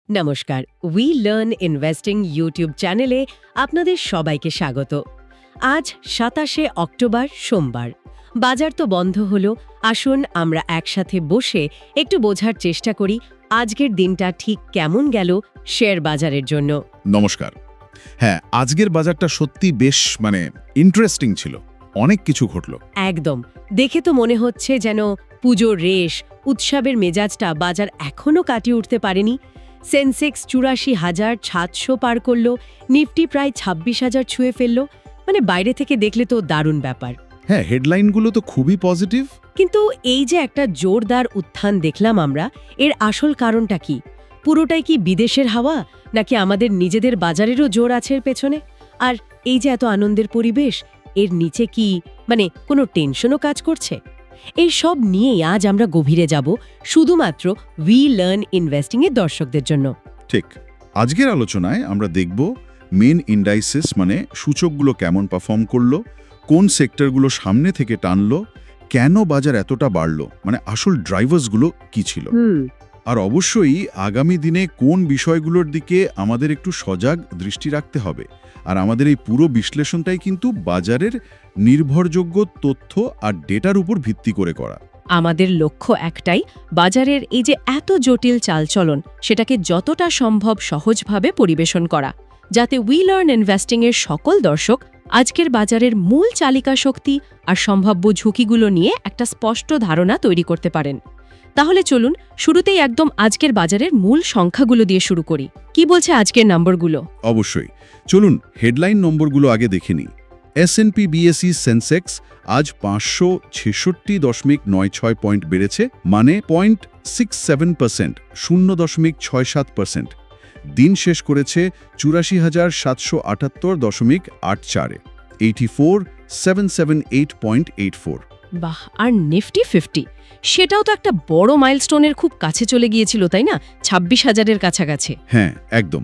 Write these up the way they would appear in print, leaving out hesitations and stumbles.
নমস্কার, we learn investing YouTube চ্যানেলে আপনাদের সবাইকে স্বাগত। আজ ২৭শে অক্টোবর, সোমবার। বাজার তো বন্ধ হলো, আসুন আমরা একসাথে বসে একটু বোঝার চেষ্টা করি আজকের দিনটা ঠিক কেমন গেল শেয়ার বাজারের জন্য। নমস্কার। হ্যাঁ, আজকের বাজারটা সত্যি বেশ ইন্টারেস্টিং ছিল। অনেক কিছু ঘটল। একদম, দেখে তো মনে হচ্ছে যেন পুজোর রেশ, উৎসবের মেজাজটা বাজার এখনও কাটিয়ে উঠতে পারেনি। সেন্সেক্স ৮৪,৭০০ পার করল, নিফটি প্রায় ২৬,০০০ ছুঁয়ে ফেলল। বাইরে থেকে দেখলে তো দারুণ ব্যাপার। হ্যাঁ, হেডলাইনগুলো তো খুবই পজিটিভ। কিন্তু এই যে একটা জোরদার উত্থান দেখলাম আমরা, এর আসল কারণটা কি? পুরোটাই কি বিদেশের হাওয়া, নাকি আমাদের নিজেদের বাজারেরও জোর আছে এর পেছনে? আর এই যে এত আনন্দের পরিবেশ, এর নিচে কি কোনো টেনশনও কাজ করছে? এই সব নিয়েই আজ আমরা গভীরে যাব, শুধুমাত্র উই লার্ন ইনভেস্টিংয়ের দর্শকদের জন্য। ঠিক। আজকের আলোচনায় আমরা দেখব মেন ইন্ডাইসেস সূচকগুলো কেমন পারফর্ম করলো, কোন সেক্টরগুলো সামনে থেকে টানলো, কেন বাজার এতটা বাড়লো, আসল ড্রাইভার্সগুলো কি ছিল। আর অবশ্যই আগামী দিনে কোন বিষয়গুলোর দিকে আমাদের একটু সজাগ দৃষ্টি রাখতে হবে। আর আমাদের এই পুরো বিশ্লেষণটাই কিন্তু বাজারের নির্ভরযোগ্য তথ্য আর ডেটার উপর ভিত্তি করে করা। আমাদের লক্ষ্য একটাই, বাজারের এই যে এত জটিল চালচলন, সেটাকে যতটা সম্ভব সহজভাবে পরিবেশন করা, যাতে উই লার্ন ইনভেস্টিংয়ের সকল দর্শক আজকের বাজারের মূল চালিকা শক্তি আর সম্ভাব্য ঝুঁকিগুলো নিয়ে একটা স্পষ্ট ধারণা তৈরি করতে পারেন। তাহলে চলুন শুরুতেই একদম আজকের বাজারের মূল সংখ্যাগুলো দিয়ে শুরু করি। কি বলছে আজকের নম্বরগুলো? অবশ্যই, চলুন হেডলাইন নম্বরগুলো আগে দেখে নিই। S&P BSE সেন্সেক্স আজ ৫৬৬.৯৬ পয়েন্ট বেড়েছে, 0.67%, 0.67%। দিন শেষ করেছে ৮৪,৭৭৮.৮৪, 84,778.84। বাহ! আর নিফটি 50, সেটাও তো একটা বড় মাইলস্টোনের খুব কাছে চলে গিয়েছিল, তাই না? ২৬,০০০-এর কাছাকাছি। হ্যাঁ, একদম।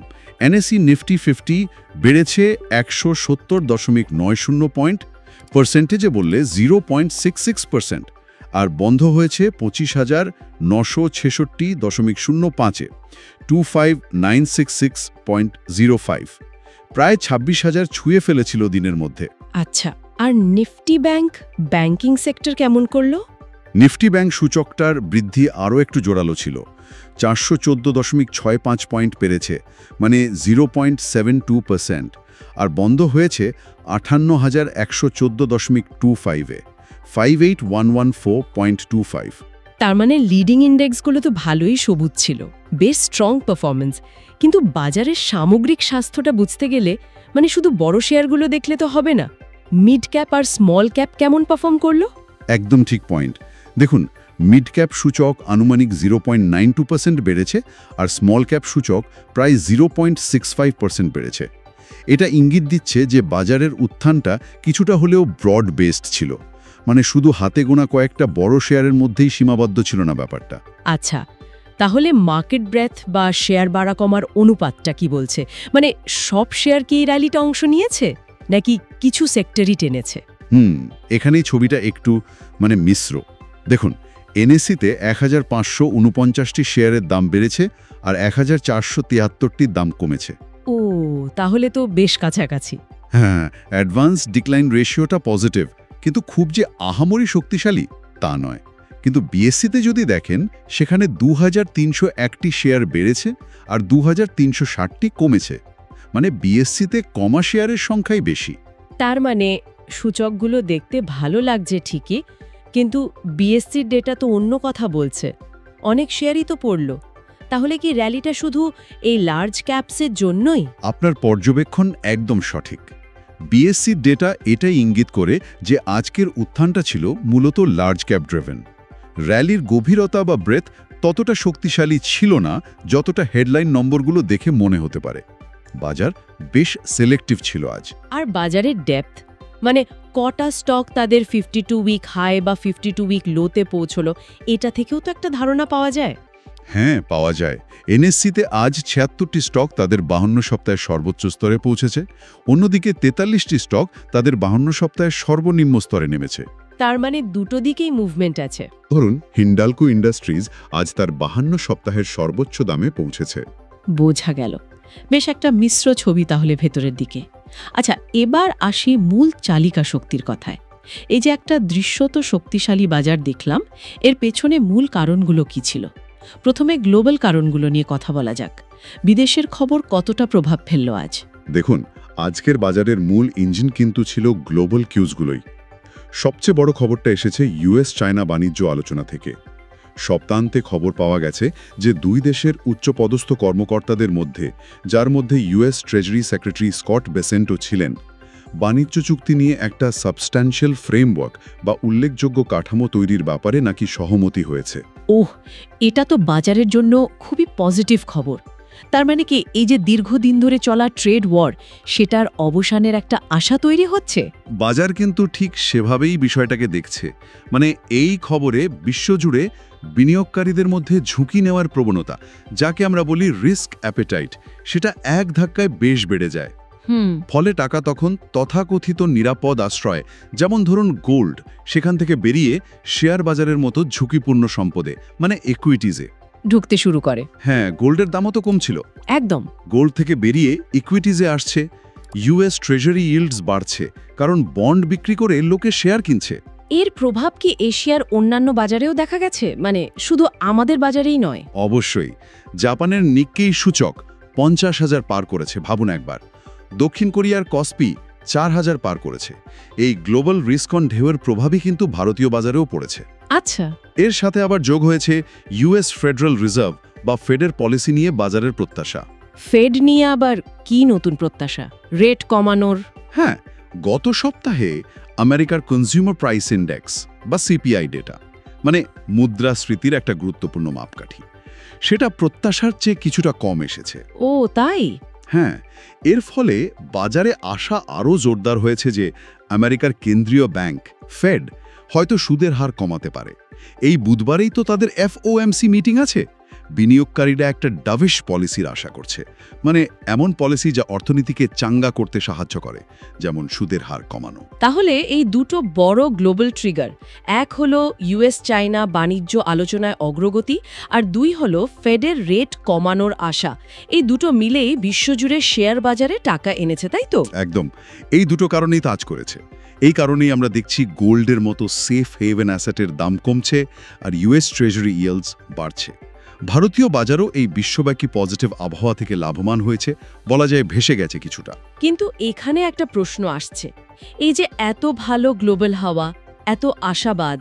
NSE নিফটি 50 বেড়েছে ১৭০.৯০ পয়েন্ট, পার্সেন্টেজে বললে 0.66%, আর বন্ধ হয়েছে ২৫,৯৬৬.০৫-এ, 25,966.05। প্রায় ২৬,০০০ ছুঁয়ে ফেলেছিল দিনের মধ্যে। আচ্ছা, আর নিফটি ব্যাংকিং সেক্টর কেমন করলো? নিফটি ব্যাংক সূচকটার বৃদ্ধি আরও একটু জোরালো ছিল, ৪১৪.৬৫ পয়েন্ট পেরেছে, 0.72%, আর বন্ধ হয়েছে ৫৮,১১৪.25-এ, 58,114.25। তার লিডিং ইন্ডেক্সগুলো তো ভালোই সবুজ ছিল, বেশ স্ট্রং পারফরমেন্স। কিন্তু বাজারের সামগ্রিক স্বাস্থ্যটা বুঝতে গেলে শুধু বড় শেয়ারগুলো দেখলে তো হবে না। মিড ক্যাপ আর স্মল ক্যাপ কেমন পারফর্ম করলো? একদম ঠিক পয়েন্ট। দেখুন, মিড ক্যাপ সূচক আনুমানিক 0.92% বেড়েছে, আর স্মল ক্যাপ সূচক প্রায় 0.65% বেড়েছে। এটা ইঙ্গিত দিচ্ছে যে বাজারের উত্থানটা কিছুটা হলেও ব্রড বেসড ছিল, শুধু হাতে গোনা কয়েকটা বড় শেয়ারের মধ্যেই সীমাবদ্ধ ছিল না ব্যাপারটা। আচ্ছা, তাহলে মার্কেট ব্রেথ বা শেয়ার বাড়া কমার অনুপাতটা কি বলছে? সব শেয়ার কি এই র্যালিটা অংশ নিয়েছে, নাকি কিছু সেক্টরই টেনেছে? এখানেই ছবিটা একটু মিশ্র। দেখুন, NSE-তে ১,৫৪৯টি শেয়ারের দাম বেড়েছে, আর ১,৪৭৩টির দাম কমেছে। ও, তাহলে তো বেশ কাছাকাছি। হ্যাঁ, অ্যাডভান্স ডিক্লাইন রেশিওটা পজিটিভ, কিন্তু খুব যে আহামরি শক্তিশালী তা নয়। কিন্তু BSE-তে যদি দেখেন, সেখানে ২,৩০১টি শেয়ার বেড়েছে, আর ২,৩৬০টি কমেছে। BSE-তে কমা শেয়ারের সংখ্যাই বেশি। তার সূচকগুলো দেখতে ভালো লাগছে ঠিকই, কিন্তু BSEর ডেটা তো অন্য কথা বলছে। অনেক শেয়ারই তো পড়ল। তাহলে কি র্যালিটা শুধু এই লার্জ ক্যাপসের জন্যই? আপনার পর্যবেক্ষণ একদম সঠিক। BSEর ডেটা এটাই ইঙ্গিত করে যে আজকের উত্থানটা ছিল মূলত লার্জ ক্যাপ ড্রিভেন। র্যালির গভীরতা বা ব্রেথ ততটা শক্তিশালী ছিল না যতটা হেডলাইন নম্বরগুলো দেখে মনে হতে পারে। বাজার বেশ সিলেক্টিভ ছিল আজ। আর বাজারের ডেপথ, কটা স্টক তাদের 52 উইক হাই বা 52 উইক লোতে পৌঁছলো, এটা থেকেও তো একটা ধারণা পাওয়া যায়। হ্যাঁ, পাওয়া যায়। NSE-তে আজ ৭৬টি স্টক তাদের ৫২ সপ্তাহের সর্বোচ্চ স্তরে পৌঁছেছে, অন্যদিকে ৪৩টি স্টক তাদের ৫২ সপ্তাহের সর্বনিম্ন স্তরে নেমেছে। তার দুটো দিকেই মুভমেন্ট আছে। ধরুন, হিন্ডালকো ইন্ডাস্ট্রিজ আজ তার ৫২ সপ্তাহের সর্বোচ্চ দামে পৌঁছেছে। বোঝা গেল। বেশ একটা মিশ্র ছবি তাহলে ভেতরের দিকে। আচ্ছা, এবার আসি মূল চালিকা শক্তির কথায়। এই যে একটা দৃশ্যত শক্তিশালী বাজার দেখলাম, এর পেছনে মূল কারণগুলো কি ছিল? প্রথমে গ্লোবাল কারণগুলো নিয়ে কথা বলা যাক। বিদেশের খবর কতটা প্রভাব ফেলল আজ? দেখুন, আজকের বাজারের মূল ইঞ্জিন কিন্তু ছিল গ্লোবাল কিউজগুলোই। সবচেয়ে বড় খবরটা এসেছে ইউএস চায়না বাণিজ্য আলোচনা থেকে। সপ্তাহান্তে খবর পাওয়া গেছে যে দুই দেশের উচ্চপদস্থ কর্মকর্তাদের মধ্যে, যার মধ্যে ইউএস ট্রেজারি সেক্রেটারি স্কট বেসেন্টও ছিলেন, বাণিজ্য চুক্তি নিয়ে একটা সাবস্ট্যান্সিয়াল ফ্রেমওয়ার্ক বা উল্লেখযোগ্য কাঠামো তৈরির ব্যাপারে নাকি সহমতি হয়েছে। ওহ, এটা তো বাজারের জন্য খুবই পজিটিভ খবর। তার মানে কি এই যে দীর্ঘদিন ধরে চলা ট্রেড ওয়ার, সেটার অবসানের একটা আশা তৈরি হচ্ছে? বাজার কিন্তু ঠিক সেভাবেই বিষয়টাকে দেখছে। মানে এই খবরে বিশ্বজুড়ে বিনিয়োগকারীদের মধ্যে ঝুঁকি নেওয়ার প্রবণতা, যাকে আমরা বলি রিস্ক অ্যাপেটাইট, সেটা এক ধাক্কায় বেশ বেড়ে যায়। ফলে টাকা তখন তথাকথিত নিরাপদ আশ্রয়, যেমন ধরুন গোল্ড, সেখান থেকে বেরিয়ে শেয়ার বাজারের মতো ঝুঁকিপূর্ণ সম্পদে, মানে ইকুইটিজে ঢুকতে শুরু করে। হ্যাঁ, গোল্ডের দামও তো কম ছিল। একদম। গোল্ড থেকে বেরিয়ে ইকুইটিজে আসছে। ইউএস ট্রেজারি ইল্ডস বাড়ছে, কারণ বন্ড বিক্রি করে লোকে শেয়ার কিনছে। এর প্রভাব কি এশিয়ার অন্যান্য বাজারেও দেখা গেছে? মানে শুধু আমাদের বাজারেই নয়? অবশ্যই। জাপানের নিক্কেই সূচক 50,000 পার করেছে, ভাবুন একবার। দক্ষিণ কোরিয়ার কসপি 4,000 পার করেছে। এই গ্লোবাল রিস্কন ঢেউয়ের প্রভাবই কিন্তু ভারতীয় বাজারেও পড়েছে। আচ্ছা। এর সাথে আবার যোগ হয়েছে ইউএস ফেডারেল রিজার্ভ বা ফেডের পলিসি নিয়ে বাজারের প্রত্যাশা। ফেড নিয়ে আবার কি নতুন প্রত্যাশা? রেট কমানোর? হ্যাঁ, গত সপ্তাহে আমেরিকার কনজিউমার প্রাইস ইন্ডেক্স বা সিপিআই ডেটা, মানে মুদ্রাস্ফীতির একটা গুরুত্বপূর্ণ মাপকাঠি, সেটা প্রত্যাশার চেয়ে কিছুটা কম এসেছে। ও তাই? হ্যাঁ, এর ফলে বাজারে আশা আরও জোরদার হয়েছে যে আমেরিকার কেন্দ্রীয় ব্যাংক ফেড হয়তো সুদের হার কমাতে পারে। এই বুধবারেই তো তাদের এফওএমসি মিটিং আছে। বিনিয়োগকারীরা একটা ডাভিশ পলিসির আশা করছে, মানে এমন পলিসি যা অর্থনীতিকে চাঙ্গা করতে সাহায্য করে, যেমন সুদের হার কমানো। তাহলে এই দুটো বড় গ্লোবাল ট্রিগার, এক হলো ইউএস চায়না বাণিজ্য আলোচনায় অগ্রগতি, আর দুই হলো ফেডের রেট কমানোর আশা। এই দুটো মিলেই বিশ্বজুড়ে শেয়ার বাজারে টাকা এনেছে, তাই তো? একদম, এই দুটো কারণেই কাজ করেছে। এই কারণেই আমরা দেখছি গোল্ডের মতো সেফ হেভেন অ্যাসেটের দাম কমছে আর ইউএস ট্রেজারি ইয়েল্ডস বাড়ছে। ভারতীয় বাজারও এই বিশ্বব্যাপী পজিটিভ আবহাওয়া থেকে লাভবান হয়েছে, বলা যায় ভেসে গেছে কিছুটা। কিন্তু এখানে একটা প্রশ্ন আসছে, এই যে এত ভালো গ্লোবাল হাওয়া, এত আশাবাদ,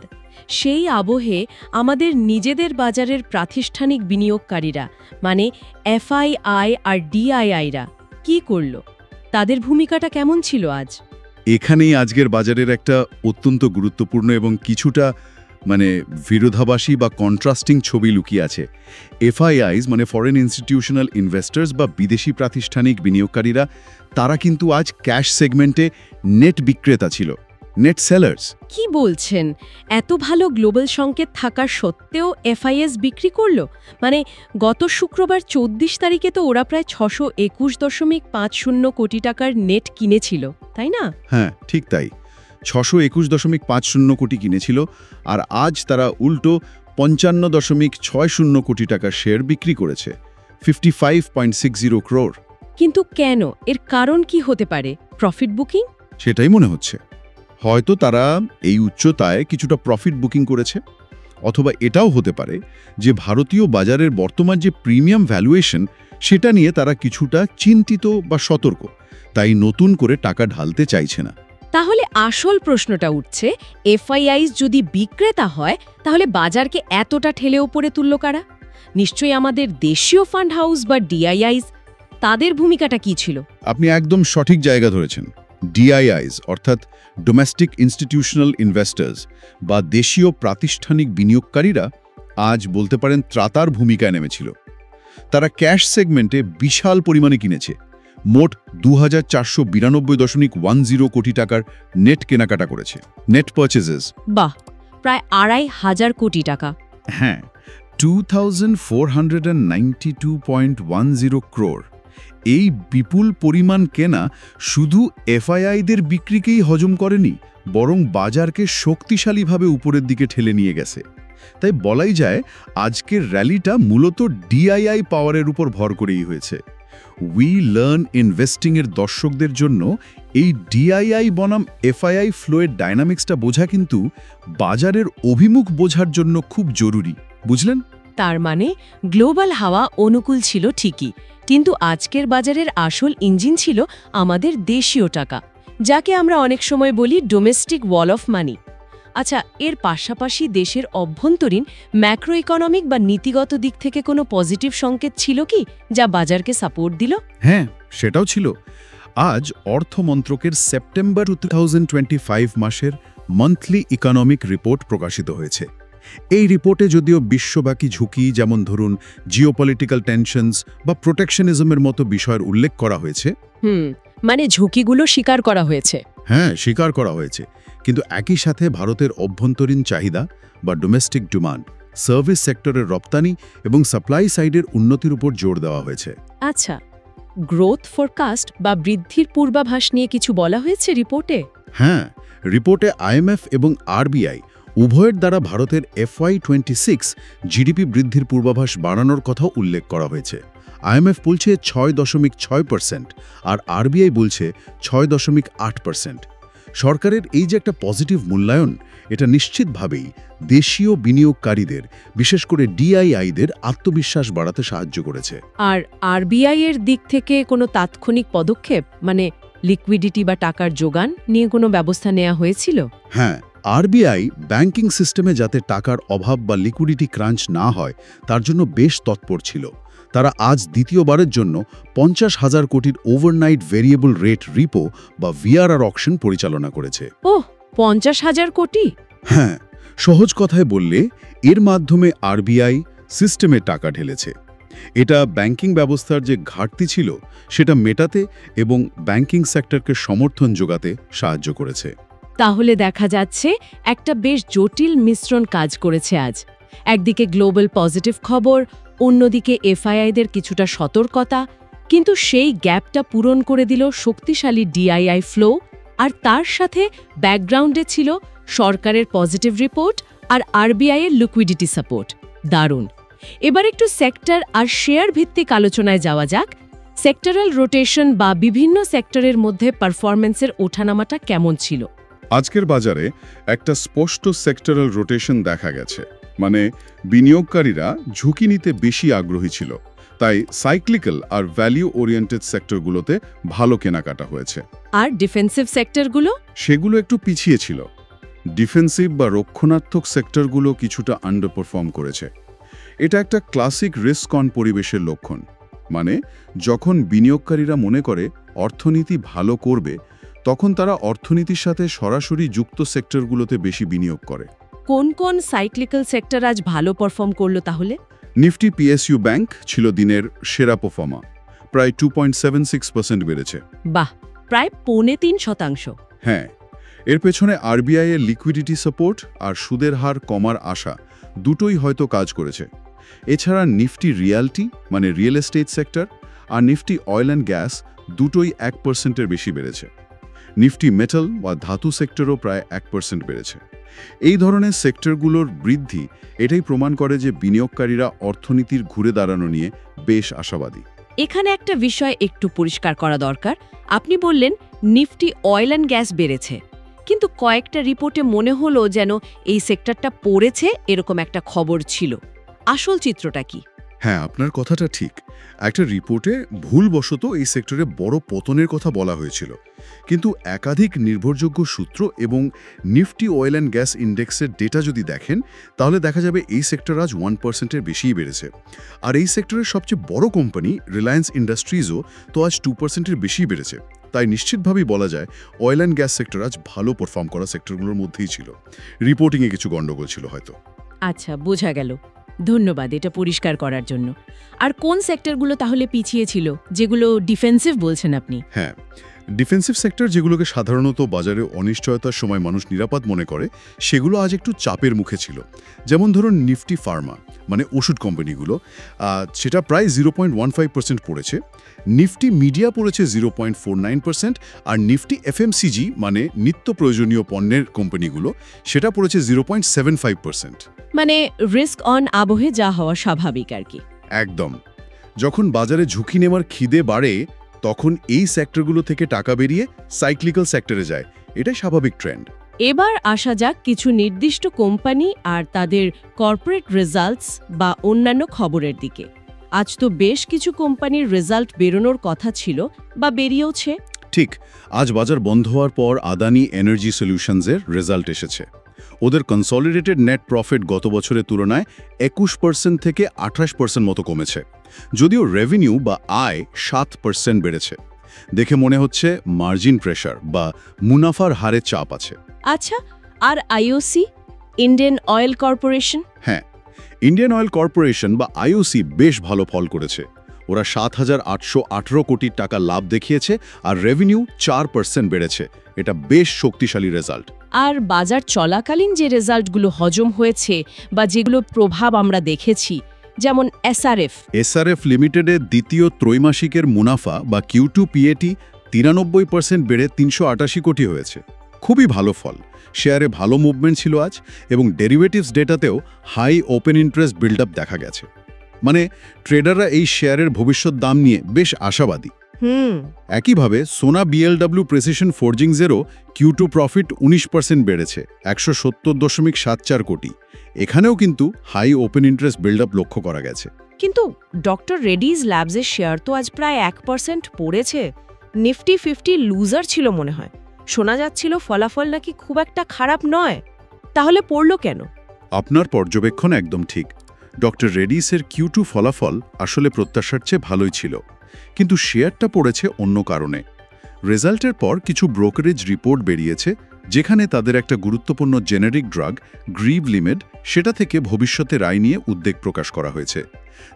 সেই আবহে আমাদের নিজেদের বাজারের প্রাতিষ্ঠানিক বিনিয়োগকারীরা, মানে এফআইআই আর ডিআইআইরা কি করল? তাদের ভূমিকাটা কেমন ছিল আজ? এখানেই আজকের বাজারের একটা অত্যন্ত গুরুত্বপূর্ণ এবং কিছুটা বিরোধাভাসী বা কন্ট্রাস্টিং ছবি লুকিয়ে আছে। এফআইআইস মানে ফরেন ইনস্টিটিউশনাল ইনভেস্টার্স বা বিদেশি প্রাতিষ্ঠানিক বিনিয়োগকারীরা, তারা কিন্তু আজ ক্যাশ সেগমেন্টে নেট বিক্রেতা ছিল, নেট সেলার্স। কি বলছেন? এত ভালো গ্লোবাল সংকেত থাকার সত্ত্বেও এফআইএস বিক্রি করল? মানে গত শুক্রবার 24 তারিখে তো ওরা প্রায় 621.50 কোটি টাকার নেট কিনেছিল, তাই না? হ্যাঁ, ঠিক তাই। 621.50 কোটি কিনেছিল, আর আজ তারা উল্টো 55.60 কোটি টাকার শেয়ার বিক্রি করেছে, 55.60 crore। কিন্তু কেন? এর কারণ কি হতে পারে? Profit booking? সেটাই মনে হচ্ছে। হয়তো তারা এই উচ্চতায় কিছুটা প্রফিট বুকিং করেছে, অথবা এটাও হতে পারে যে ভারতীয় বাজারের বর্তমান যে প্রিমিয়াম ভ্যালুয়েশন, সেটা নিয়ে তারা কিছুটা চিন্তিত বা সতর্ক, তাই নতুন করে টাকা ঢালতে চাইছে না। তাহলে আসল প্রশ্নটা উঠছে, এফআইআইস যদি বিক্রেতা হয়, তাহলে বাজারকে এতটা ঠেলে ওপরে তুলল কারা? নিশ্চয়ই আমাদের দেশীয় ফান্ড হাউস বা ডিআইআইস। তাদের ভূমিকাটা কি ছিল? আপনি একদম সঠিক জায়গা ধরেছেন। ডিআইআইস অর্থাৎ ডোমেস্টিক ইনস্টিটিউশনাল ইনভেস্টার্স বা দেশীয় প্রাতিষ্ঠানিক বিনিয়োগকারীরা আজ বলতে পারেন ত্রাতার ভূমিকায় নেমেছিল। তারা ক্যাশ সেগমেন্টে বিশাল পরিমাণে কিনেছে, মোট 2492.10 কোটি টাকার নেট কেনাকাটা করেছে, নেট পারচেজেস। বাহ, প্রায় 2,500 কোটি টাকা। হ্যাঁ, 2492.10 crore। এই বিপুল পরিমাণ কেনা শুধু এফআইআইদের বিক্রিকেই হজম করেনি, বরং বাজারকে শক্তিশালীভাবে উপরের দিকে ঠেলে নিয়ে গেছে। তাই বলাই যায় আজকের র্যালিটা মূলত ডিআইআই পাওয়ারের উপর ভর করেই হয়েছে। উই লার্ন ইনভেস্টিংয়ের দর্শকদের জন্য এই ডিআইআই বনাম এফআইআই ফ্লোয়ের ডাইনামিক্সটা বোঝা কিন্তু বাজারের অভিমুখ বোঝার জন্য খুব জরুরি, বুঝলেন? তার মানে গ্লোবাল হাওয়া অনুকূল ছিল ঠিকই, কিন্তু আজকের বাজারের আসল ইঞ্জিন ছিল আমাদের দেশীয় টাকা, যাকে আমরা অনেক সময় বলি ডোমেস্টিক ওয়াল অফ মানি। আচ্ছা, এর পাশাপাশি দেশের অভ্যন্তরীণ ম্যাক্রো ইকোনমিক বা নীতিগত দিক থেকে কোনো পজিটিভ সংকেত ছিল কি, যা বাজারকে সাপোর্ট দিল? হ্যাঁ, সেটাও ছিল। আজ অর্থমন্ত্রকের সেপ্টেম্বর 2025 মাসের মান্থলি ইকোনমিক রিপোর্ট প্রকাশিত হয়েছে। এই রিপোর্টে যদিও বিশ্বব্যাপী ঝুঁকি, যেমন ধরুন জিওপলিটিক্যাল টেনশনস বা প্রোটেকশনিজমের মতো বিষয়ের উল্লেখ করা হয়েছে। মানে ঝুঁকিগুলো স্বীকার করা হয়েছে। হ্যাঁ, স্বীকার করা হয়েছে, কিন্তু একই সাথে ভারতের অভ্যন্তরীণ চাহিদা বা ডোমেস্টিক ডিমান্ড, সার্ভিস সেক্টরের রপ্তানি এবং সাপ্লাই সাইডের উন্নতির উপর জোর দেওয়া হয়েছে। আচ্ছা, গ্রোথ ফোরকাস্ট বা বৃদ্ধির পূর্বাভাস নিয়ে কিছু বলা হয়েছে রিপোর্টে? হ্যাঁ, রিপোর্টে আইএমএফ এবং আরবিআই উভয়ের দ্বারা ভারতের FY26 জিডিপি বৃদ্ধির পূর্বাভাস বাড়ানোর কথাও উল্লেখ করা হয়েছে। আইএমএফ বলছে 6.6% আর আরবিআই বলছে 6.8%। সরকারের এই যে একটা পজিটিভ মূল্যায়ন, এটা নিশ্চিতভাবেই দেশীয় বিনিয়োগকারীদের, বিশেষ করে ডিআইআইদের আত্মবিশ্বাস বাড়াতে সাহায্য করেছে। আর আরবিআই এর দিক থেকে কোনো তাৎক্ষণিক পদক্ষেপ, মানে লিকুইডিটি বা টাকার যোগান নিয়ে কোনো ব্যবস্থা নেওয়া হয়েছিল? হ্যাঁ, আরবিআই ব্যাংকিং সিস্টেমে যাতে টাকার অভাব বা লিকুইডিটি ক্রাঞ্চ না হয় তার জন্য বেশ তৎপর ছিল। তারা আজ দ্বিতীয়বারের জন্য 50,000 কোটির ওভারনাইট ভেরিয়েবল রেট রিপো বা ভিআরআর অকশন পরিচালনা করেছে। ওহ, 50,000 কোটি! হ্যাঁ, সহজ কথায় বললে এর মাধ্যমে আরবিআই সিস্টেমে টাকা ঢেলেছে। এটা ব্যাংকিং ব্যবস্থার যে ঘাটতি ছিল সেটা মেটাতে এবং ব্যাংকিং সেক্টরকে সমর্থন যোগাতে সাহায্য করেছে। তাহলে দেখা যাচ্ছে একটা বেশ জটিল মিশ্রণ কাজ করেছে আজ। একদিকে গ্লোবাল পজিটিভ খবর, অন্যদিকে এফআইআইদের কিছুটা সতর্কতা, কিন্তু সেই গ্যাপটা পূরণ করে দিল শক্তিশালী ডিআইআই ফ্লো, আর তার সাথে ব্যাকগ্রাউন্ডে ছিল সরকারের পজিটিভ রিপোর্ট আর আরবিআইয়ের লিকুইডিটি সাপোর্ট। দারুণ! এবার একটু সেক্টর আর শেয়ার ভিত্তিক আলোচনায় যাওয়া যাক। সেক্টরাল রোটেশন বা বিভিন্ন সেক্টরের মধ্যে পারফরম্যান্সের ওঠানামাটা কেমন ছিল? আজকের বাজারে একটা স্পষ্ট সেক্টরাল রোটেশন দেখা গেছে, মানে বিনিয়োগকারীরা ঝুঁকি নিতে বেশি আগ্রহী ছিল, তাই সাইক্লিক্যাল আর ভ্যালিউ ওরিয়েন্টেড সেক্টরগুলোতে ভালো কেনাকাটা হয়েছে। আর ডিফেন্সিভ সেক্টরগুলো? সেগুলো একটু পিছিয়ে ছিল। ডিফেন্সিভ বা রক্ষণাত্মক সেক্টরগুলো কিছুটা আন্ডারপারফর্ম করেছে। এটা একটা ক্লাসিক রিস্ক অন পরিবেশের লক্ষণ, মানে যখন বিনিয়োগকারীরা মনে করে অর্থনীতি ভালো করবে তখন তারা অর্থনীতির সাথে সরাসরি যুক্ত সেক্টরগুলোতে বেশি বিনিয়োগ করে। কোন কোন সাইক্লিক্যাল সেক্টর আজ ভালো পারফর্ম করলো তাহলে? নিফটি পিএসইউ ব্যাংক ছিল দিনের সেরা পারফর্মার, প্রায় 2.76% বেড়েছে। বাহ, প্রায় 3.25%। হ্যাঁ, এর পেছনে আরবিআই এর লিকুইডিটি সাপোর্ট আর সুদের হার কমার আশা দুটোই হয়তো কাজ করেছে। এছাড়া নিফটি রিয়ালটি মানে রিয়েল এস্টেট সেক্টর আর নিফটি অয়েল অ্যান্ড গ্যাস দুটোই 1%-এর বেশি বেড়েছে। নিফটি মেটাল বা ধাতু সেক্টরও প্রায় 1% বেড়েছে। এই ধরনের সেক্টরগুলোর বৃদ্ধি এটাই প্রমাণ করে যে বিনিয়োগকারীরা অর্থনীতির ঘুরে দাঁড়ানো নিয়ে বেশ আশাবাদী। এখানে একটা বিষয় একটু পরিষ্কার করা দরকার। আপনি বললেন নিফটি অয়েল অ্যান্ড গ্যাস বেড়েছে, কিন্তু কয়েকটা রিপোর্টে মনে হলো যেন এই সেক্টরটা পড়েছে এরকম একটা খবর ছিল। আসল চিত্রটা কি? হ্যাঁ, আপনার কথাটা ঠিক। একটা রিপোর্টে ভুলবশত এই সেক্টরে বড় পতনের কথা বলা হয়েছিল, কিন্তু একাধিক নির্ভরযোগ্য সূত্র এবং নিফটি অয়েল অ্যান্ড গ্যাস ইন্ডেক্সের ডেটা যদি দেখেন তাহলে দেখা যাবে এই সেক্টর আজ 1%-এর বেশিই বেড়েছে। আর এই সেক্টরের সবচেয়ে বড় কোম্পানি রিলায়েন্স ইন্ডাস্ট্রিজও তো আজ 2%-এর বেশিই বেড়েছে। তাই নিশ্চিতভাবেই বলা যায় অয়েল অ্যান্ড গ্যাস সেক্টর আজ ভালো পারফর্ম করা সেক্টরগুলোর মধ্যেই ছিল। রিপোর্টিংয়ে কিছু গণ্ডগোল ছিল হয়তো। আচ্ছা, বোঝা গেল। ধন্যবাদ এটা পরিষ্কার করার জন্য। আর কোন সেক্টরগুলো তাহলে পিছিয়ে ছিল, যেগুলো ডিফেন্সিভ বলছেন আপনি? হ্যাঁ, ডিফেন্সিভ সেক্টর যেগুলোকে সাধারণত বাজারে অনিশ্চয়তার সময় মানুষ নিরাপদ মনে করে, সেগুলো আজ একটু চাপের মুখে ছিল। যেমন ধরুন নিফটি ফার্মা মানে ওষুধ কোম্পানিগুলো, সেটা প্রায় 0.15% পড়েছে। নিফটি মিডিয়া পড়েছে 0.49%, আর নিফটি এফএমসিজি মানে নিত্য প্রয়োজনীয় পণ্যের কোম্পানিগুলো সেটা পড়েছে 0.75%। মানে রিস্ক অন আবহে যা হওয়া স্বাভাবিক আর কি। একদম। যখন বাজারে ঝুঁকি নেওয়ার খিদে বাড়ে তখন এই সেক্টরগুলো থেকে টাকা বেরিয়ে সাইক্লিক্যাল সেক্টরে যায়, এটাই স্বাভাবিক ট্রেন্ড। এবার আসা যাক কিছু নির্দিষ্ট কোম্পানি আর তাদের কর্পোরেট রেজাল্টস বা অন্যান্য খবরের দিকে। আজ তো বেশ কিছু কোম্পানির রেজাল্ট বেরোনোর কথা ছিল বা বেরিয়েওছে। ঠিক, আজ বাজার বন্ধ হওয়ার পর আদানি এনার্জি সলিউশনসের রেজাল্ট এসেছে। ওদের কনসলিডেটেড নেট প্রফিট গত বছরের তুলনায় 21% থেকে 28% মতো কমেছে, যদিও রেভিনিউ বা আয় 7% বেড়েছে। দেখে মনে হচ্ছে মার্জিন প্রেশার বা মুনাফার হারে চাপ আছে। আচ্ছা, আর আইওসি, ইন্ডিয়ান অয়েল কর্পোরেশন? হ্যাঁ, ইন্ডিয়ান অয়েল কর্পোরেশন বা আইওসি বেশ ভালো ফল করেছে। ওরা 7,818 কোটি টাকা লাভ দেখিয়েছে আর রেভিনিউ 4% বেড়েছে। এটা বেশ শক্তিশালী রেজাল্ট। আর বাজার চলাকালীন যে রেজাল্টগুলো হজম হয়েছে বা যেগুলো প্রভাব আমরা দেখেছি, যেমন এসআরএফ লিমিটেডের দ্বিতীয় ত্রৈমাসিকের মুনাফা বা Q2 PAT 93% বেড়ে 388 কোটি হয়েছে। খুবই ভালো ফল। শেয়ারে ভালো মুভমেন্ট ছিল আজ, এবং ডেরিভেটিভস ডেটাতেও high open interest build up দেখা গেছে। মানে ট্রেডাররা এই শেয়ারের ভবিষ্যৎ দাম নিয়ে বেশ আশাবাদী। একইভাবে সোনা BLW প্রেসিশন ফোর্জিংসেরও Q2 প্রফিট 19% বেড়েছে, 170.74 কোটি। এখানেও কিন্তু high open interest build up লক্ষ্য করা গেছে। কিন্তু ডক্টর রেডিজ ল্যাবসের শেয়ার তো আজ প্রায় 1% পড়েছে। নিফটি 50 লুজার ছিল মনে হয়। শোনা যাচ্ছিল ফলাফল নাকি খুব একটা খারাপ নয়। তাহলে পড়ল কেন? আপনার পর্যবেক্ষণ একদম ঠিক। ডক্টর রেডিসের Q2 ফলাফল আসলে প্রত্যাশার চেয়ে ভালোই ছিল, কিন্তু শেয়ারটা পড়েছে অন্য কারণে। রেজাল্টের পর কিছু ব্রোকারেজ রিপোর্ট বেরিয়েছে যেখানে তাদের একটা গুরুত্বপূর্ণ জেনেরিক ড্রাগ গ্রিভলিমেড সেটা থেকে ভবিষ্যতে রায় নিয়ে উদ্বেগ প্রকাশ করা হয়েছে।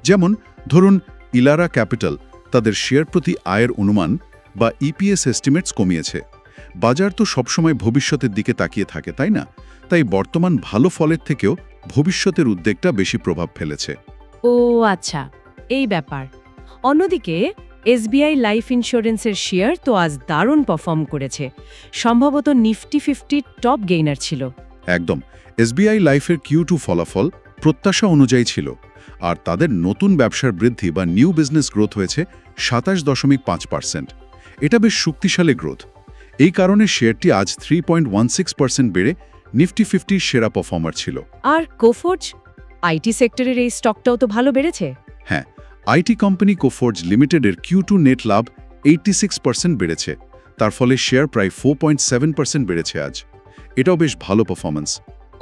যেমন ধরুন ইলারা ক্যাপিটাল তাদের শেয়ার প্রতি আয়ের অনুমান বা ইপিএস এস্টিমেটস কমিয়েছে। বাজার তো সবসময় ভবিষ্যতের দিকে তাকিয়ে থাকে, তাই না? তাই বর্তমান ভালো ফলের থেকেও ভবিষ্যতের উদ্বেগটা বেশি প্রভাব ফেলেছে। ও আচ্ছা, এই ব্যাপার। অন্যদিকে এসবিআই লাইফ ইন্স্যুরেন্সের শেয়ার তো আজ দারুণ পারফর্ম করেছে। সম্ভবত নিফটি 50 টপ গেইনার ছিল। একদম। এসবিআই লাইফের Q2 ফলাফল প্রত্যাশা অনুযায়ী ছিল, আর তাদের নতুন ব্যবসার বৃদ্ধি বা নিউ বিজনেস গ্রোথ হয়েছে 27.5%। এটা বেশ শক্তিশালী গ্রোথ। এই কারণে শেয়ারটি আজ 3.16% বেড়ে নিফটি 50 সেরা পারফর্মার ছিল। আর কোফোর্জ আইটি সেক্টরের এই স্টকটাও তো ভালো বেড়েছে। হ্যাঁ, আইটি কোম্পানি কোফোর্জ লিমিটেডের Q2 নেট লাভ 86% বেড়েছে। তার ফলে শেয়ার প্রায় 4.7% বেড়েছে আজ। এটাও বেশ ভালো পারফরম্যান্স।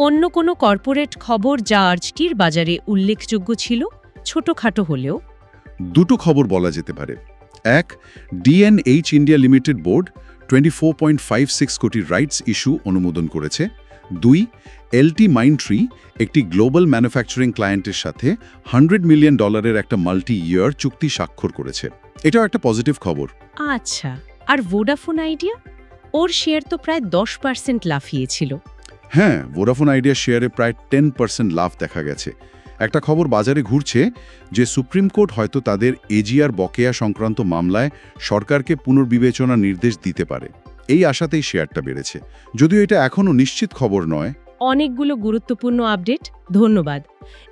অন্য কোনো কর্পোরেট খবর যা আজকের বাজারে উল্লেখযোগ্য ছিল, ছোটখাটো হলেও? দুটো খবর বলা যেতে পারে। এক, DNH ইন্ডিয়া লিমিটেড বোর্ড 24.56 কোটি রাইটস ইস্যু অনুমোদন করেছে। 2, LT মাইন্ডট্রি একটি গ্লোবাল ম্যানুফ্যাকচারিং ক্লায়েন্টের সাথে $100 মিলিয়ন একটা মাল্টি ইয়ার চুক্তি স্বাক্ষর করেছে। এটাও একটা পজিটিভ খবর। আচ্ছা, আর ভোডাফোন আইডিয়া? ওর শেয়ার তো প্রায় 10% লাফিয়েছিল। হ্যাঁ, ভোডাফোন আইডিয়া শেয়ারে প্রায় 10% লাভ দেখা গেছে। একটা খবর বাজারে ঘুরছে যে সুপ্রিম কোর্ট হয়তো তাদের এজিআর বকেয়া সংক্রান্ত মামলায় সরকারকে পুনর্বিবেচনা নির্দেশ দিতে পারে। এই আশাতেই শেয়ারটা বেড়েছে, যদিও এটা এখনও নিশ্চিত খবর নয়। অনেকগুলো গুরুত্বপূর্ণ আপডেট, ধন্যবাদ।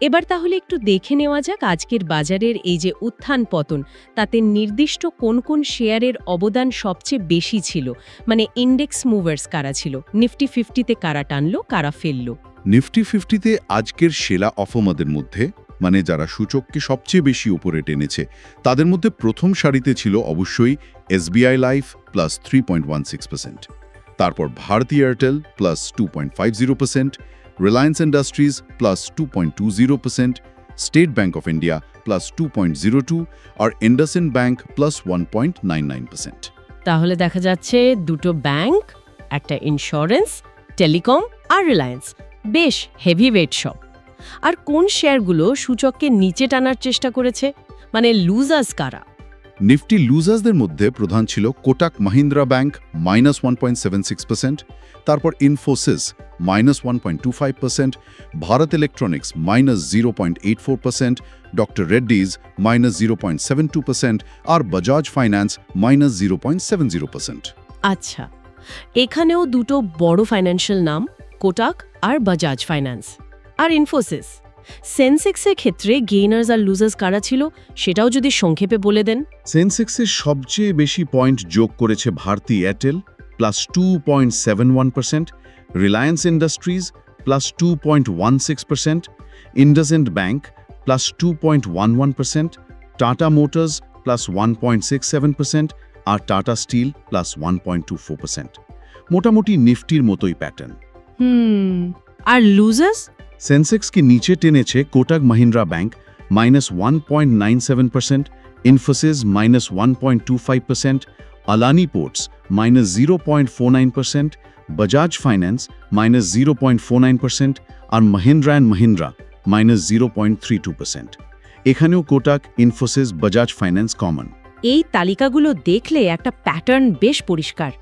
এবার তাহলে একটু দেখে নেওয়া যাক আজকের বাজারের এই যে উত্থান পতন, তাতে নির্দিষ্ট কোন কোন শেয়ারের অবদান সবচেয়ে বেশি ছিল। মানে ইন্ডেক্স মুভার্স কারা ছিল, নিফটি 50-তে কারা টানলো, কারা ফেললো। নিফটি 50-তে আজকের সেরা অফমাদের মধ্যে, মানে যারা সূচককে সবচেয়ে বেশি উপরে টেনেছে, তাদের মধ্যে প্রথম সারিতে ছিল অবশ্যই এসবিআই লাইফ প্লাস 3.16%, তারপর Bharti Airtel plus 2.50%, Reliance Industries plus 2.20%, State Bank of India plus 2.02 আর ইন্ডাসইন্ড ব্যাংক প্লাস 1.99%। তাহলে দেখা যাচ্ছে দুটো ব্যাংক, একটা ইন্স্যুরেন্স, টেলিকম আর রিলায়েন্স বেশ হেভিওয়েট সব। আর কোন শেয়ারগুলো সূচককে নিচে টানার চেষ্টা করেছে, মানে লুজার্স কারা? নিফটি লুজার্সদের মধ্যে প্রধান ছিল কোটাক মাহিন্দ্রা ব্যাংক -1.76%, তারপর ইনফোসিস -1.25%, ভারত ইলেকট্রনিক্স -0.84%, ডক্টর রেড্ডিজ -0.72% আর বাজাজ ফাইন্যান্স -0.70%। আচ্ছা, এখানেও দুটো বড় ফাইন্যান্সিয়াল নাম, কোটাক আর বাজাজ ফাইন্যান্স। আর ইনফোসিস, সেন্সেক্সের ক্ষেত্রে গেইনার্স আর লুজার্স কারা ছিল সেটাও যদি সংক্ষেপে বলে দেন। সেন্সেক্সের সবচেয়ে বেশি পয়েন্ট যোগ করেছে Bharti Airtel +2.71%, Reliance Industries +2.16%, IndusInd Bank +2.11%, Tata Motors +1.67% আর টাটা স্টিল +1.24%। মোটামুটি নিফটির মতোই প্যাটার্ন। আর লুজার্স? সেন্সেক্সকে নিচে টেনেছে Kotak Mahindra Bank -1.97%, Infosys -1.25%, Adani Ports -0.49%, Bajaj Finance -0.49% আর মাহিন্দ্রা অ্যান্ড মাহিন্দ্রা -0.32%। এখানেও কোটাক, ইনফোসিস, বাজাজ ফাইন্যান্স কমন। এই তালিকাগুলো দেখলে একটা প্যাটার্ন বেশ পরিষ্কার।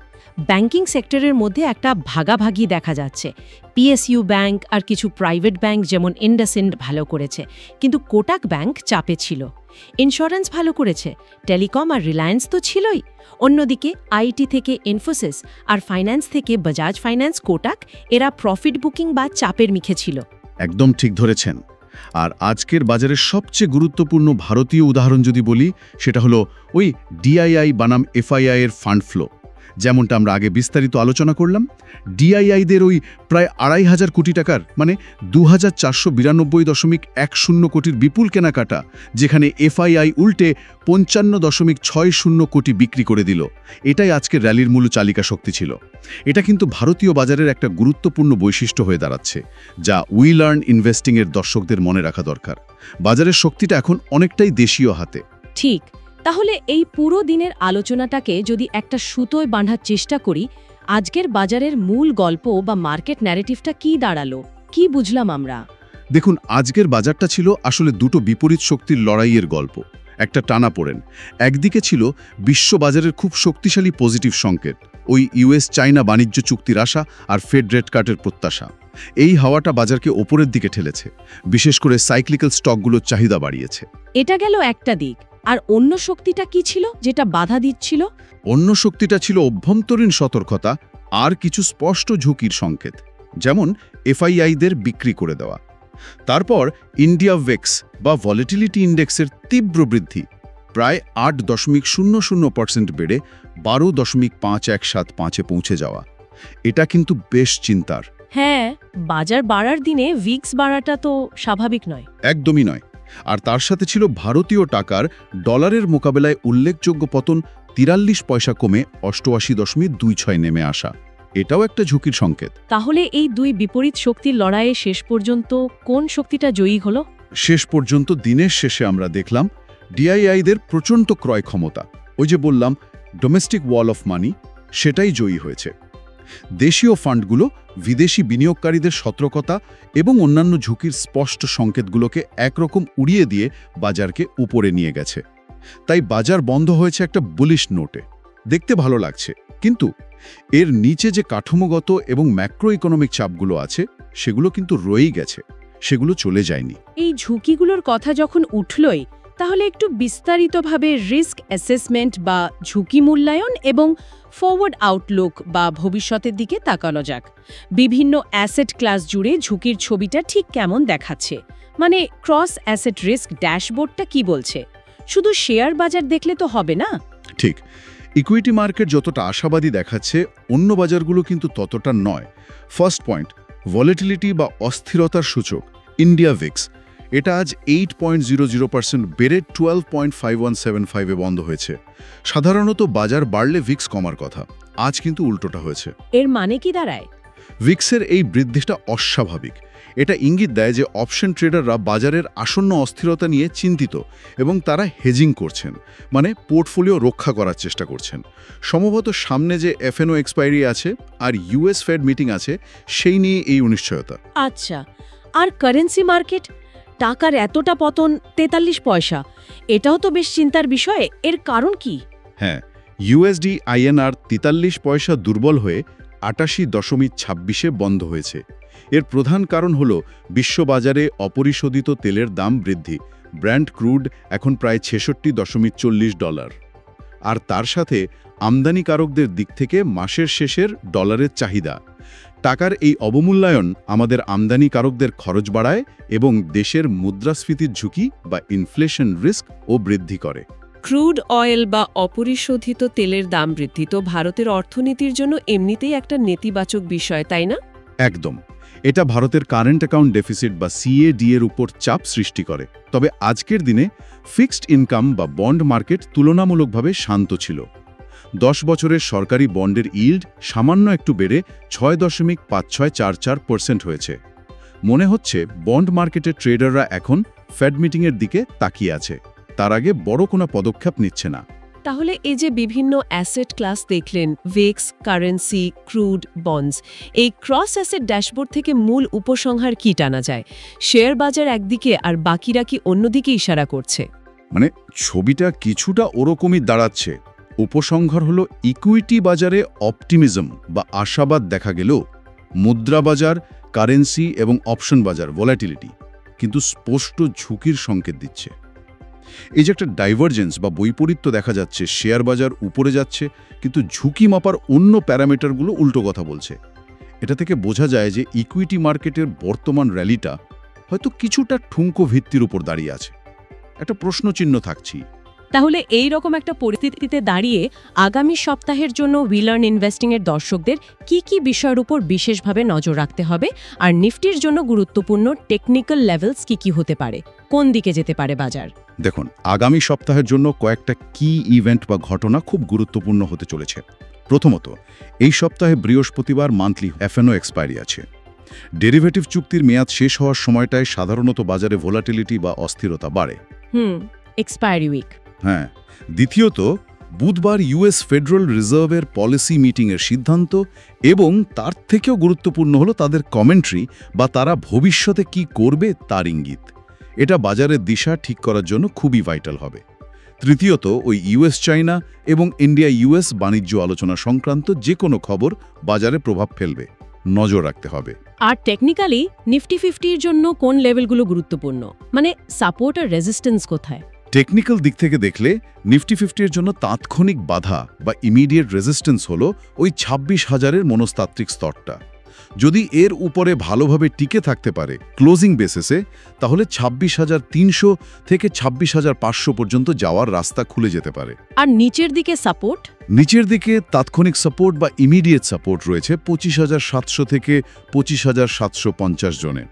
ব্যাংকিং সেক্টরের মধ্যে একটা ভাগাভাগি দেখা যাচ্ছে। পিএসইউ ব্যাংক আর কিছু প্রাইভেট ব্যাংক যেমন ইন্ডাসইন্ড ভালো করেছে, কিন্তু কোটাক ব্যাংক চাপে ছিল। ইন্স্যুরেন্স ভালো করেছে, টেলিকম আর রিলায়েন্স তো ছিলই। অন্যদিকে আইটি থেকে ইনফোসিস আর ফাইন্যান্স থেকে বাজাজ ফাইন্যান্স, কোটাক, এরা প্রফিট বুকিং বা চাপের মুখে ছিল। একদম ঠিক ধরেছেন। আর আজকের বাজারের সবচেয়ে গুরুত্বপূর্ণ ভারতীয় উদাহরণ যদি বলি, সেটা হলো ওই ডিআইআই বনাম এফআইআই এর ফান্ড ফ্লো। যেমনটা আমরা আগে বিস্তারিত আলোচনা করলাম, ডিআইআইদের ওই প্রায় ২৫০০ কোটি টাকার মানে ২৪৯২.১০ কোটির বিপুল কেনাকাটা, যেখানে এফআইআই উল্টে ৫৫.৬০ কোটি বিক্রি করে দিল। এটাই আজকের র্যালির মূল চালিকা শক্তি ছিল। এটা কিন্তু ভারতীয় বাজারের একটা গুরুত্বপূর্ণ বৈশিষ্ট্য হয়ে দাঁড়াচ্ছে, যা উই লার্ন ইনভেস্টিংয়ের দর্শকদের মনে রাখা দরকার। বাজারের শক্তিটা এখন অনেকটাই দেশীয় হাতে। ঠিক। তাহলে এই পুরো দিনের আলোচনাটাকে যদি একটা সুতোয় বাঁধার চেষ্টা করি, আজকের বাজারের মূল গল্প বা মার্কেট ন্যারেটিভটা কি দাঁড়ালো, কি বুঝলাম আমরা? দেখুন, আজকের বাজারটা ছিল আসলে দুটো বিপরীত শক্তির লড়াইয়ের গল্প, একটা টানাপোড়েন। একদিকে ছিল বিশ্ববাজারের খুব শক্তিশালী পজিটিভ সংকেত, ওই ইউএস চায়না বাণিজ্য চুক্তির আশা আর ফেড রেট কাটের প্রত্যাশা। এই হাওয়াটা বাজারকে ওপরের দিকে ঠেলেছে, বিশেষ করে সাইক্লিক্যাল স্টকগুলোর চাহিদা বাড়িয়েছে। এটা গেল একটা দিক। আর অন্য শক্তিটা কি ছিল যেটা বাধা দিচ্ছিল? অন্য শক্তিটা ছিল অভ্যন্তরীণ সতর্কতা আর কিছু স্পষ্ট ঝুঁকির সংকেত, যেমন এফআইআইদের বিক্রি করে দেওয়া। তারপর ইন্ডিয়া ভেক্স বা ভলিটিলিটি ইন্ডেক্সের তীব্র বৃদ্ধি, প্রায় ৮.০০% বেড়ে ১২.৫১৭৫-এ পৌঁছে যাওয়া। এটা কিন্তু বেশ চিন্তার। হ্যাঁ, বাজার বাড়ার দিনে ভিক্স বাড়াটা তো স্বাভাবিক নয়। একদমই নয়। আর তার সাথে ছিল ভারতীয় টাকার ডলারের মোকাবেলায় উল্লেখযোগ্য পতন, ৪৩ পয়সা কমে ৮৮.২৬ নেমে আসা। এটাও একটা ঝুঁকির সংকেত। তাহলে এই দুই বিপরীত শক্তির লড়াইয়ে শেষ পর্যন্ত কোন শক্তিটা জয়ী হলো? শেষ পর্যন্ত দিনের শেষে আমরা দেখলাম ডিআইআইদের প্রচণ্ড ক্রয় ক্ষমতা, ওই যে বললাম ডোমেস্টিক ওয়াল অফ মানি, সেটাই জয়ী হয়েছে। দেশীয় ফান্ডগুলো বিদেশি বিনিয়োগকারীদের সতর্কতা এবং অন্যান্য ঝুঁকির স্পষ্ট সংকেতগুলোকে একরকম উড়িয়ে দিয়ে বাজারকে উপরে নিয়ে গেছে। তাই বাজার বন্ধ হয়েছে একটা বুলিশ নোটে, দেখতে ভালো লাগছে, কিন্তু এর নিচে যে কাঠামোগত এবং ম্যাক্রো ইকোনমিক চাপগুলো আছে সেগুলো কিন্তু রয়েই গেছে, সেগুলো চলে যায়নি। এই ঝুঁকিগুলোর কথা যখন উঠলই, তাহলে একটু বিস্তারিতভাবে রিস্ক অ্যাসেসমেন্ট বা ঝুঁকি মূল্যায়ন এবং ফরওয়ার্ড আউটলুক বা ভবিষ্যতের দিকে তাকানো যাক। বিভিন্ন অ্যাসেট ক্লাস জুড়ে ঝুঁকির ছবিটা ঠিক কেমন দেখাচ্ছে, মানে ক্রস অ্যাসেট রিস্ক ড্যাশবোর্ডটা কি বলছে? শুধু শেয়ার বাজার দেখলে তো হবে না। ঠিক, ইকুইটি মার্কেট যতটা আশাবাদী দেখাচ্ছে, অন্য বাজারগুলো কিন্তু ততটা নয়। ফার্স্ট পয়েন্ট, ভলিটিলিটি বা অস্থিরতার সূচক ইন্ডিয়া ভিক্স, এটা আজ 8.00% বেড়ে 12.5175-এ বন্ধ হয়েছে। সাধারণত বাজার বাড়লে ভিক্স কমার কথা, আজ কিন্তু উল্টোটা হয়েছে। এর মানে কি দাঁড়ায়? ভিক্সের এই বৃদ্ধিটা অস্বাভাবিক। এটা ইঙ্গিত দেয় যে অপশন ট্রেডাররা বাজারের আসন্ন অস্থিরতা নিয়ে চিন্তিত এবং তারা হেজিং করছেন, মানে পোর্টফোলিও রক্ষা করার চেষ্টা করছেন। সম্ভবত সামনে যে এফএনও এক্সপায়ারি আছে আর ইউএস ফেড মিটিং আছে, সেই নিয়ে এই অনিশ্চয়তা। আচ্ছা, আর কারেন্সি মার্কেট, টাকার এতটা পতন ৪৩ পয়সা, এটাও তো বেশ চিন্তার বিষয়। এর কারণ কি? হ্যাঁ, ইউএসডি আইএনআর ৪৩ পয়সা দুর্বল হয়ে 88.26 বন্ধ হয়েছে। এর প্রধান কারণ হল বিশ্ববাজারে অপরিশোধিত তেলের দাম বৃদ্ধি। ব্র্যান্ড ক্রুড এখন প্রায় $66.40। আর তার সাথে আমদানিকারকদের দিক থেকে মাসের শেষের ডলারের চাহিদা। টাকার এই অবমূল্যায়ন আমাদের আমদানিকারকদের খরচ বাড়ায় এবং দেশের মুদ্রাস্ফীতির ঝুঁকি বা ইনফ্লেশন রিস্ক ও বৃদ্ধি করে। ক্রুড অয়েল বা অপরিশোধিত তেলের দাম বৃদ্ধি তো ভারতের অর্থনীতির জন্য এমনিতেই একটা নেতিবাচক বিষয়, তাই না? একদম। এটা ভারতের কারেন্ট অ্যাকাউন্ট ডেফিসিট বা CAD এর উপর চাপ সৃষ্টি করে। তবে আজকের দিনে ফিক্সড ইনকাম বা বন্ড মার্কেট তুলনামূলকভাবে শান্ত ছিল। 10 বছরের সরকারি বন্ডের ইল্ড সামান্য একটু বেড়ে 6.5644% হয়েছে। মনে হচ্ছে বন্ড মার্কেটের ট্রেডাররা এখন ফেড মিটিংয়ের দিকে তাকিয়ে আছে, তার আগে বড় কোনো পদক্ষেপ নিচ্ছে না। তাহলে এই যে বিভিন্ন অ্যাসেট ক্লাস দেখলেন, ভেক্স, কারেন্সি, ক্রুড, বন্ডস, এই ক্রস অ্যাসেট ড্যাশবোর্ড থেকে মূল উপসংহার কি টানা যায়? শেয়ার বাজার একদিকে আর বাকিরা কি অন্যদিকে ইশারা করছে? মানে ছবিটা কিছুটা ওরকমই দাঁড়াচ্ছে। উপসংহার হলো ইকুইটি বাজারে অপটিমিজম বা আশাবাদ দেখা গেলেও মুদ্রা বাজার, কারেন্সি এবং অপশন বাজার ভোলাটিলিটি কিন্তু স্পষ্ট ঝুঁকির সংকেত দিচ্ছে। এই যে একটা ডাইভারজেন্স বা বৈপরীত্য দেখা যাচ্ছে, শেয়ার বাজার উপরে যাচ্ছে কিন্তু ঝুঁকি মাপার অন্য প্যারামিটারগুলো উল্টো কথা বলছে। এটা থেকে বোঝা যায় যে ইকুইটি মার্কেটের বর্তমান র্যালিটা হয়তো কিছুটা ঠুনকো ভিত্তির উপর দাঁড়িয়ে আছে। একটা প্রশ্নচিহ্ন থাকছি। তাহলে এই রকম একটা পরিস্থিতিতে দাঁড়িয়ে আগামী সপ্তাহের জন্য উইলার্ন ইনভেস্টিংয়ের দর্শকদের কি কি বিষয়ের উপর বিশেষভাবে নজর রাখতে হবে, আর নিফটির জন্য গুরুত্বপূর্ণ টেকনিক্যাল লেভেলস কি হতে পারে, কোন দিকে যেতে পারে বাজার? দেখুন, আগামী সপ্তাহের জন্য কয়েকটা কি ইভেন্ট বা ঘটনা খুব গুরুত্বপূর্ণ হতে চলেছে। প্রথমত, এই সপ্তাহে বৃহস্পতিবার মান্থলি এফএনও এক্সপায়ারি আছে। ডেরিভেটিভ চুক্তির মেয়াদ শেষ হওয়ার সময়টায় সাধারণত বাজারে ভোলাটিলিটি বা অস্থিরতা বাড়ে। Expiry week. হ্যাঁ। দ্বিতীয়ত, বুধবার US ফেডারেল রিজার্ভের পলিসি মিটিংয়ের সিদ্ধান্ত এবং তার থেকেও গুরুত্বপূর্ণ হলো তাদের কমেন্ট্রি বা তারা ভবিষ্যতে কি করবে তার ইঙ্গিত। এটা বাজারের দিশা ঠিক করার জন্য খুবই ভাইটাল হবে। তৃতীয়ত, ওই US চাইনা এবং ইন্ডিয়া US বাণিজ্য আলোচনা সংক্রান্ত যে কোনো খবর বাজারে প্রভাব ফেলবে, নজর রাখতে হবে। আর টেকনিক্যালি নিফটি 50-র জন্য কোন লেভেলগুলো গুরুত্বপূর্ণ, মানে সাপোর্ট আর রেজিস্ট্যান্স কোথায়? টেকনিক্যাল দিক থেকে দেখলে নিফটি 50-এর জন্য তাৎক্ষণিক বাধা বা ইমিডিয়েট রেজিস্ট্যান্স হলো ওই 26,000-এর মনস্তাত্ত্বিক স্তরটা। যদি এর উপরে ভালোভাবে টিকে থাকতে পারে ক্লোজিং বেসিসে, তাহলে 26,300 থেকে 26,500 পর্যন্ত যাওয়ার রাস্তা খুলে যেতে পারে। আর নিচের দিকে সাপোর্ট? নিচের দিকে তাৎক্ষণিক সাপোর্ট বা ইমিডিয়েট সাপোর্ট রয়েছে 25,700 থেকে 25,750 জনে।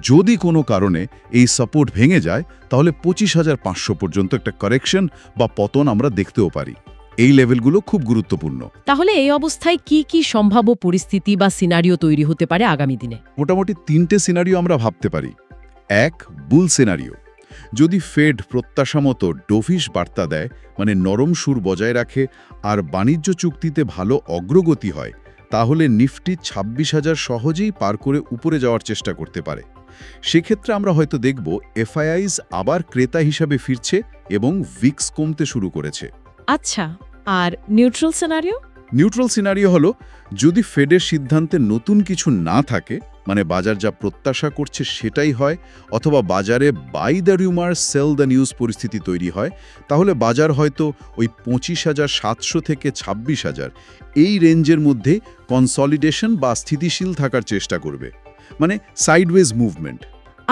যদি কোনো কারণে এই সাপোর্ট ভেঙে যায়, তাহলে 25,500 পর্যন্ত একটা কারেকশন বা পতন আমরা দেখতেও পারি। এই লেভেলগুলো খুব গুরুত্বপূর্ণ। তাহলে এই অবস্থায় কি কি সম্ভাব্য পরিস্থিতি বা সিনারিও তৈরি হতে পারে আগামী দিনে? মোটামুটি 3টে সিনারিও আমরা ভাবতে পারি। 1, বুল সিনারিও। যদি ফেড প্রত্যাশামতো ডোভিশ বার্তা দেয়, মানে নরম সুর বজায় রাখে আর বাণিজ্য চুক্তিতে ভালো অগ্রগতি হয়, তাহলে নিফটি 26,000 সহজেই পার করে উপরে যাওয়ার চেষ্টা করতে পারে। সেক্ষেত্রে আমরা হয়তো দেখব এফআইআইস আবার ক্রেতা হিসাবে ফিরছে এবং ভিক্স কমতে শুরু করেছে। আচ্ছা, আর নিউট্রাল সিনারিও? নিউট্রাল সিনারিও হলো যদি ফেডের সিদ্ধান্তে নতুন কিছু না থাকে, মানে বাজার যা প্রত্যাশা করছে সেটাই হয়, অথবা বাজারে buy the rumour sell the news পরিস্থিতি তৈরি হয়, তাহলে বাজার হয়তো ওই 25,700 থেকে 26,000 এই রেঞ্জের মধ্যে কনসলিডেশন বা স্থিতিশীল থাকার চেষ্টা করবে, মানে সাইডওয়েজ মুভমেন্ট।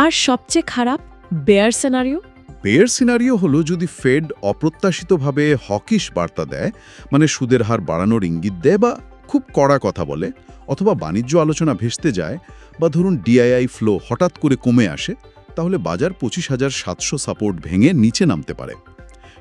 আর সবচেয়ে খারাপ বেয়ার সিনারিও? বেয়ার সিনারিও হলো যদি ফেড অপ্রত্যাশিতভাবে হকিশ বার্তা দেয়, মানে সুদের হার বাড়ানোর ইঙ্গিত দেয় বা খুব কড়া কথা বলে, অথবা বাণিজ্য আলোচনা ভেস্তে যায়, বা ধরুন ডিআইআই ফ্লো হঠাৎ করে কমে আসে, তাহলে বাজার 25,700 সাপোর্ট ভেঙে নিচে নামতে পারে।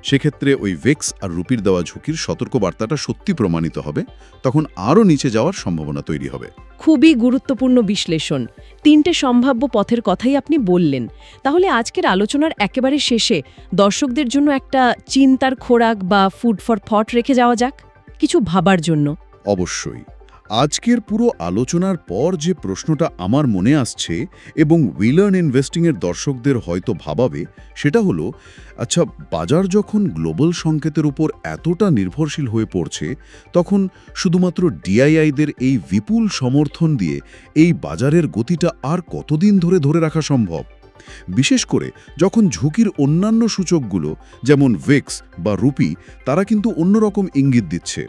সেক্ষেত্রে ওই ভেক্স আর রুপির দেওয়া ঝুঁকির সতর্কবার্তাটা সত্যি প্রমাণিত হবে, তখন আরও নিচে যাওয়ার সম্ভাবনা তৈরি হবে। খুবই গুরুত্বপূর্ণ বিশ্লেষণ। 3টে সম্ভাব্য পথের কথাই আপনি বললেন। তাহলে আজকের আলোচনার একেবারে শেষে দর্শকদের জন্য একটা চিন্তার খোরাক বা ফুড ফর থট রেখে যাওয়া যাক, কিছু ভাবার জন্য। অবশ্যই। আজকের পুরো আলোচনার পর যে প্রশ্নটা আমার মনে আসছে এবং উই লার্ন ইনভেস্টিংয়ের দর্শকদের হয়তো ভাবাবে, সেটা হলো, আচ্ছা, বাজার যখন গ্লোবাল সংকেতের উপর এতটা নির্ভরশীল হয়ে পড়ছে, তখন শুধুমাত্র ডিআইআইদের এই বিপুল সমর্থন দিয়ে এই বাজারের গতিটা আর কতদিন ধরে রাখা সম্ভব? বিশেষ করে যখন ঝুঁকির অন্যান্য সূচকগুলো যেমন ভিক্স বা রুপি, তারা কিন্তু অন্যরকম ইঙ্গিত দিচ্ছে।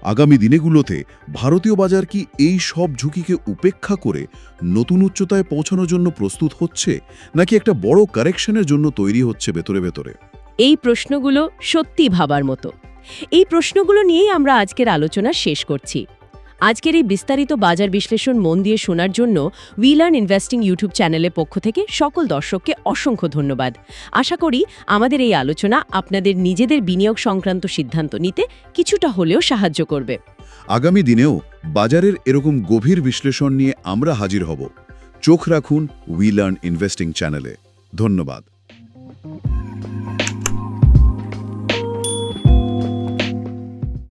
আগামী দিনগুলোতে ভারতীয় বাজার কি এই সব ঝুঁকিকে উপেক্ষা করে নতুন উচ্চতায় পৌঁছানোর জন্য প্রস্তুত হচ্ছে, নাকি একটা বড় কারেকশনের জন্য তৈরি হচ্ছে ভেতরে? এই প্রশ্নগুলো সত্যি ভাবার মতো। এই প্রশ্নগুলো নিয়েই আমরা আজকের আলোচনা শেষ করছি। আজকের এই বিস্তারিত বাজার বিশ্লেষণ মন দিয়ে শোনার জন্য উই লার্ন ইনভেস্টিং ইউটিউব চ্যানেলের পক্ষ থেকে সকল দর্শককে অসংখ্য ধন্যবাদ। আশা করি আমাদের এই আলোচনা আপনাদের নিজেদের বিনিয়োগ সংক্রান্ত সিদ্ধান্ত নিতে কিছুটা হলেও সাহায্য করবে। আগামী দিনেও বাজারের এরকম গভীর বিশ্লেষণ নিয়ে আমরা হাজির হব। চোখ রাখুন উই লার্ন ইনভেস্টিং চ্যানেলে। ধন্যবাদ।